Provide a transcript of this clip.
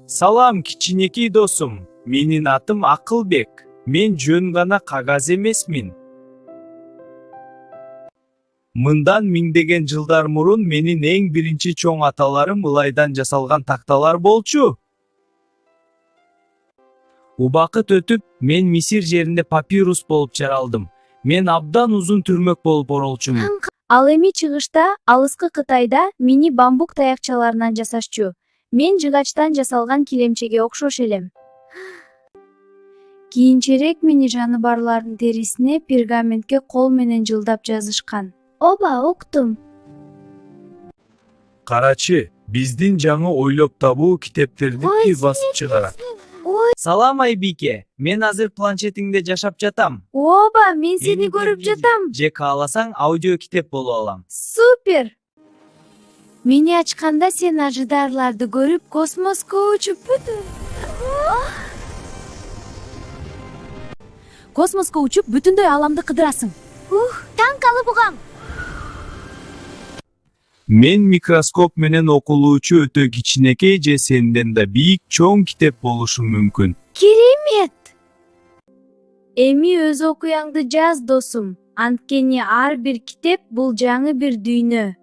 Салам, кичинекей досум. Менин атым Акылбек. Мен жөн гана кагаз эмесмин. Мындан миңдеген жылдар мурун менин эң биринчи чоң аталарым ылайдан жасалган такталар болчу. Убакыт өтүп, мен Мисир жеринде папирус болуп жаралдым. Мен абдан узун түрмөк болуп оролчумун. Ал эми чыгышта, алыскы Кытайда мини бамбук таякчаларынан жасашчу. Мен жыгачтан жасалган килемчеге окшош элем. Кийинчерээк мини жаныбарлардын терисине пергаментке кол менен жылдап жазышкан. Оба, уктум. Карачы, биздин жаңы ойлоп табуу китептерди ки басып чыгарат. Салам Айбике, мен азыр планшетиңде жашап жатам. Оба, мен сени көрүп жатам. Же кааласаң аудио китеп болуп алам. Супер! Мени ачканда сен ажыдарларды көрүп космоско учуп бүтүндөй аламды кыдырасың. Таң калып угам. Мен микроскоп менен окулуучу өтө кичинекей же сенден да бийик чоң китеп болушу мүмкүн. Керемет! Эми өз окуяңды жаз, досум. Анткени ар бир китеп бул жаңы бир дүйнө.